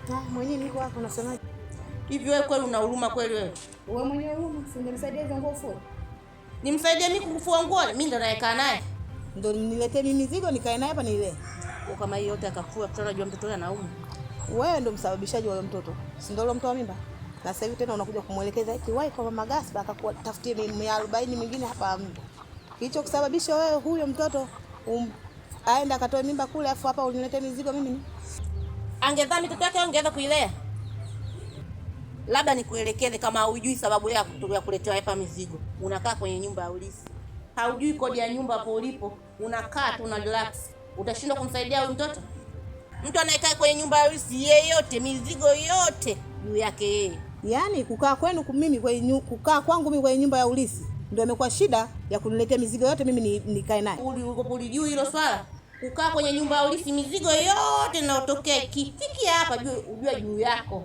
Mwenyewe niko hapo unasemaje? Hivi wewe kweli una huruma kweli wewe? Wewe mwenyewe huruma, singemsaidia hizo nguo fua. Nimsaidie mimi kufua nguo? Mimi ndo naekaa naye. Ndio niletee mimi mizigo nikae naye hapa nilee. Kwa kama hiyo yote akafua, tunajua mtoto yule anauma. Wewe ndio msababishaji wa mtoto. Si ndio mtoa mimba? Na sasa hivi tena unakuja kumuelekeza eti wapi kwa mama Gaspa akakutafutie 40 mingine hapa. Kilicho kusababisha wewe huyo mtoto aenda akatoe mimba kule afu hapa uniletee mizigo mimi. Angedhaa mtoto wake ongeza kuilea. Labda nikuelekeze kama hujui sababu ya kuletea hapa mizigo. Unakaa kwenye nyumba ya ulisi. Haujui kodi ya nyumba hapo ulipo. Unakaa tu na relax. Utashindwa kumsaidia huyu mtoto? Mtu anayekaa kwenye nyumba ya ulisi yeyote mizigo yote juu yake yeye. Yaani kukaa kwenu mimi kukaa kwangu mimi kwenye nyumba ya ulisi ndio imekuwa shida ya kuniletea mizigo yote mimi nikae naye. Ulijua hilo swala? Kukaa kwenye nyumba ya ulisi mizigo yote inayotokea ikifiki hapa ujue juu yako.